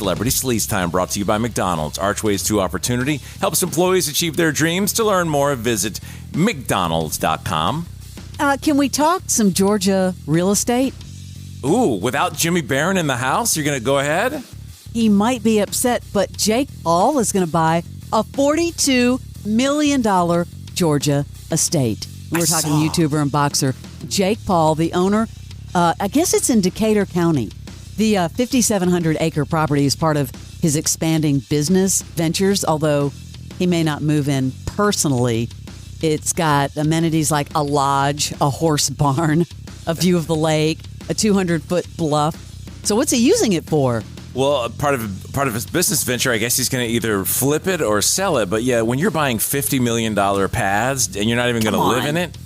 Celebrity Sleaze Time, brought to you by McDonald's. Archways to Opportunity helps employees achieve their dreams. To learn more, visit mcdonalds.com. Can we talk some Georgia real estate? Ooh, without Jimmy Barron in the house, you're going to go ahead? He might be upset, but Jake Paul is going to buy a $42 million Georgia estate. We're talking YouTuber and boxer Jake Paul, the owner. I guess it's in Decatur County. The 5,700-acre property is part of his expanding business ventures, although he may not move in personally. It's got amenities like a lodge, a horse barn, a view of the lake, a 200-foot bluff. So what's he using it for? Well, part of his business venture, I guess he's going to either flip it or sell it. But yeah, when you're buying $50 million pads and you're not even going to live in it.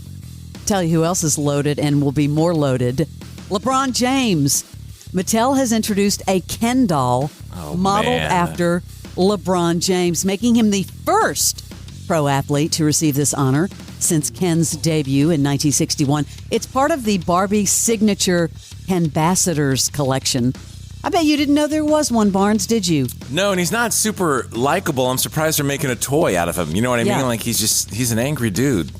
Tell you who else is loaded and will be more loaded. LeBron James. Mattel has introduced a Ken doll modeled after LeBron James, making him the first pro athlete to receive this honor since Ken's debut in 1961. It's part of the Barbie signature Kenbassadors collection. I bet you didn't know there was one, Barnes, did you? No, and he's not super likable. I'm surprised they're making a toy out of him. You know what I mean? Like he's an angry dude.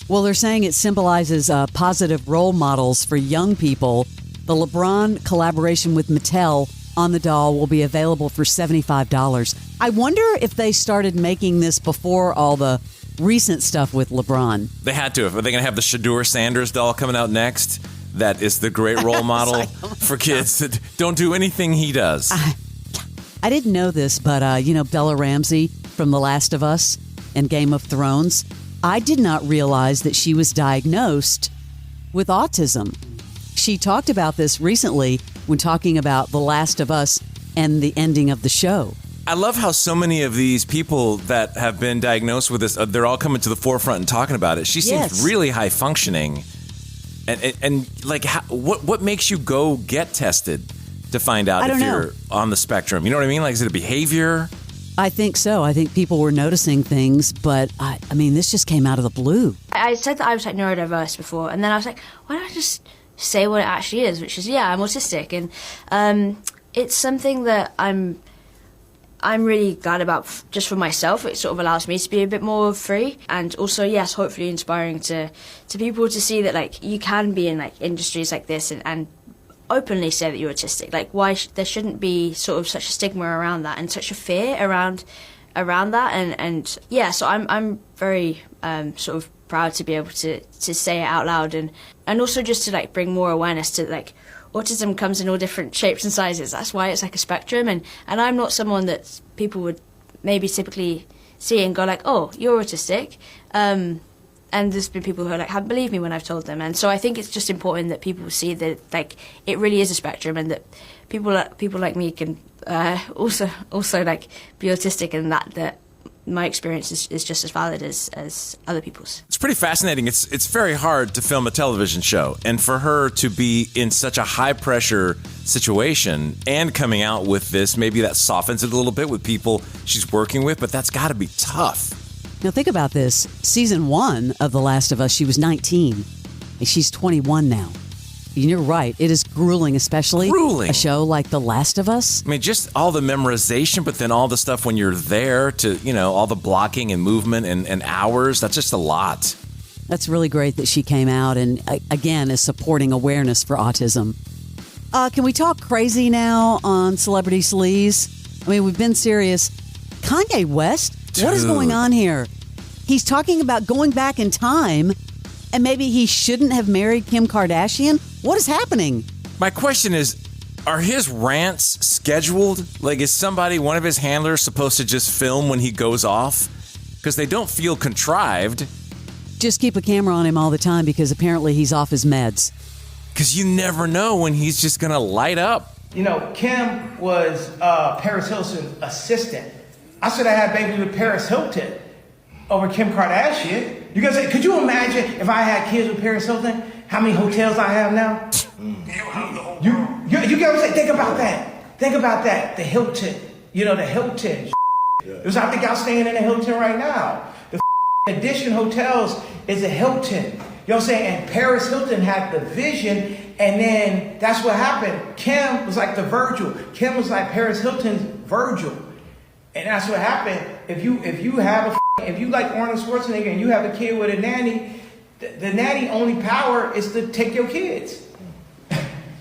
Well, they're saying it symbolizes positive role models for young people. The LeBron collaboration with Mattel on the doll will be available for $75. I wonder if they started making this before all the recent stuff with LeBron. They had to. Are they going to have the Shadur Sanders doll coming out next? That is the great role model for kids that don't do anything he does. I didn't know this, but Bella Ramsey from The Last of Us and Game of Thrones, I did not realize that she was diagnosed with autism. She talked about this recently when talking about The Last of Us and the ending of the show. I love how so many of these people that have been diagnosed with this, they're all coming to the forefront and talking about it. She seems really high functioning. And like, what makes you go get tested to find out if you're on the spectrum? You know what I mean? Like, is it a behavior? I think so. I think people were noticing things, but I mean, this just came out of the blue. I said that I was like neurodiverse before, and then I was like, why don't I just say what it actually is, which is, I'm autistic. And it's something that I'm really glad about just for myself. It sort of allows me to be a bit more free, and also, yes, hopefully inspiring to people to see that, like, you can be in, like, industries like this and openly say that you're autistic. Like, why there shouldn't be sort of such a stigma around that and such a fear around that. And yeah, so I'm very sort of proud to be able to say it out loud, and also just to, like, bring more awareness to, like, autism comes in all different shapes and sizes. That's why it's like a spectrum, and I'm not someone that people would maybe typically see and go like, oh, you're autistic. And there's been people who are like, haven't believed me when I've told them. And so I think it's just important that people see that, like, it really is a spectrum, and that people like me can also like be autistic, and that my experience is just as valid as other people's. It's pretty fascinating. It's very hard to film a television show, and for her to be in such a high pressure situation and coming out with this, maybe that softens it a little bit with people she's working with, but that's got to be tough. Now think about this. Season 1 of The Last of Us, she was 19. And she's 21 now. And you're right. It is grueling, especially a show like The Last of Us. I mean, just all the memorization, but then all the stuff when you're there to, all the blocking and movement and hours. That's just a lot. That's really great that she came out and, again, is supporting awareness for autism. Can we talk crazy now on Celebrity Sleaze? I mean, we've been serious. Kanye West? Dude. What is going on here? He's talking about going back in time, and maybe he shouldn't have married Kim Kardashian. What is happening? My question is, are his rants scheduled? Like, is one of his handlers supposed to just film when he goes off? Because they don't feel contrived. Just keep a camera on him all the time, because apparently he's off his meds. Because you never know when he's just going to light up. Kim was Paris Hilton's assistant. I should have had baby with Paris Hilton over Kim Kardashian. You guys say, could you imagine if I had kids with Paris Hilton, how many hotels I have now? You guys say, think about that. Think about that. The Hilton. The Hilton. Because I think I'm staying in the Hilton right now. The Edition Hotels is a Hilton. You know what I'm saying? And Paris Hilton had the vision, and then that's what happened. Kim was like the Virgil. Kim was like Paris Hilton's Virgil. And that's what happened. If you like Arnold Schwarzenegger and you have a kid with a nanny, the nanny only power is to take your kids.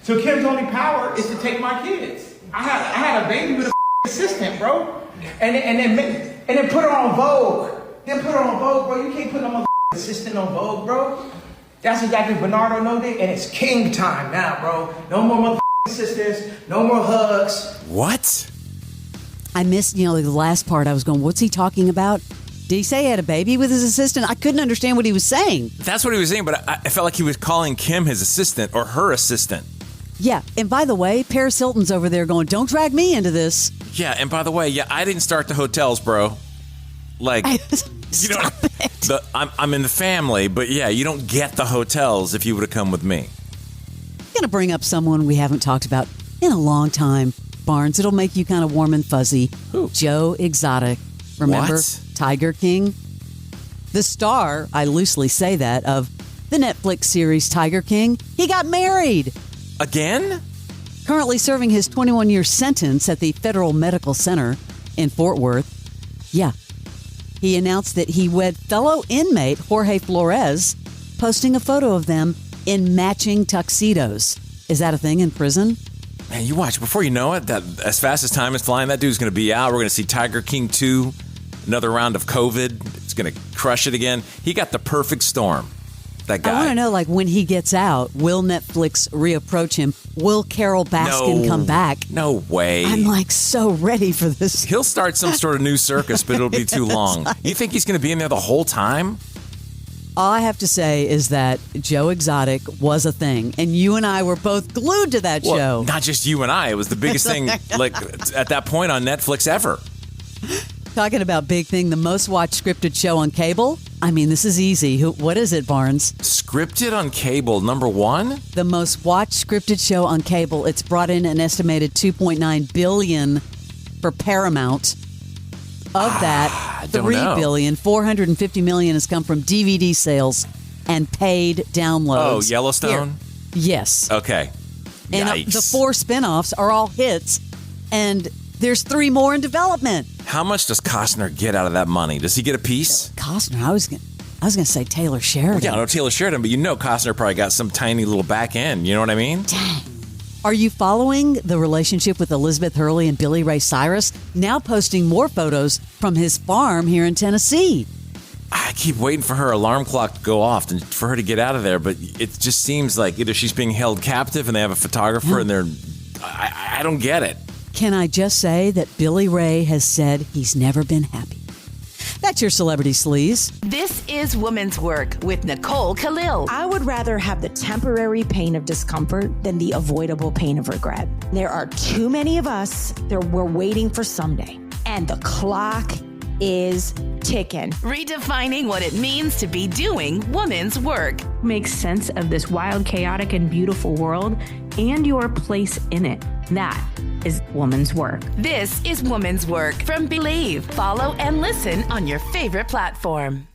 So Kim's only power is to take my kids. I had a baby with a assistant, bro. And then put her on Vogue. Then put her on Vogue, bro. You can't put no assistant on Vogue, bro. That's exactly Bernardo know that, and it's king time now, bro. No more assistants, no more hugs. What? I missed, the last part. I was going, what's he talking about? Did he say he had a baby with his assistant? I couldn't understand what he was saying. That's what he was saying, but I felt like he was calling Kim his assistant or her assistant. Yeah, and by the way, Paris Hilton's over there going, don't drag me into this. Yeah, and by the way, I didn't start the hotels, bro. Like, Stop it. I'm in the family, but you don't get the hotels if you would have come with me. I'm going to bring up someone we haven't talked about in a long time. Barnes, it'll make you kind of warm and fuzzy. Who? Joe Exotic. Remember? What? Tiger King? The star, I loosely say that, of the Netflix series Tiger King. He got married. Again? Currently serving his 21-year sentence at the Federal Medical Center in Fort Worth. Yeah. He announced that he wed fellow inmate Jorge Flores, posting a photo of them in matching tuxedos. Is that a thing in prison? Man, you watch. Before you know it, that as fast as time is flying, that dude's going to be out. We're going to see Tiger King 2, another round of COVID. It's going to crush it again. He got the perfect storm, that guy. I want to know, when he gets out, will Netflix reapproach him? Will Carol Baskin come back? No way. I'm, so ready for this. He'll start some sort of new circus, but it'll be too long. You think he's going to be in there the whole time? All I have to say is that Joe Exotic was a thing, and you and I were both glued to that show. Not just you and I. It was the biggest thing, at that point on Netflix ever. Talking about big thing, the most watched scripted show on cable. I mean, this is easy. What is it, Barnes? Scripted on cable, number one? The most watched scripted show on cable. It's brought in an estimated $2.9 billion for Paramount. Of that, $3 billion, $450 million has come from DVD sales and paid downloads. Oh, Yellowstone? Yes. Okay. And Yikes. the 4 spinoffs are all hits, and there's 3 more in development. How much does Costner get out of that money? Does he get a piece? Costner, I was gonna say Taylor Sheridan. Yeah, I know Taylor Sheridan, but Costner probably got some tiny little back end. You know what I mean? Dang. Are you following the relationship with Elizabeth Hurley and Billy Ray Cyrus? Now posting more photos from his farm here in Tennessee. I keep waiting for her alarm clock to go off and for her to get out of there, but it just seems like either she's being held captive and they have a photographer and they're... I don't get it. Can I just say that Billy Ray has said he's never been happy? That's your Celebrity Sleaze. This is Woman's Work with Nicole Khalil. I would rather have the temporary pain of discomfort than the avoidable pain of regret. There are too many of us that we're waiting for someday, and the clock is ticking. Redefining what it means to be doing woman's work. Make sense of this wild, chaotic, and beautiful world and your place in it. That is woman's work. This is Woman's Work from Believe. Follow and listen on your favorite platform.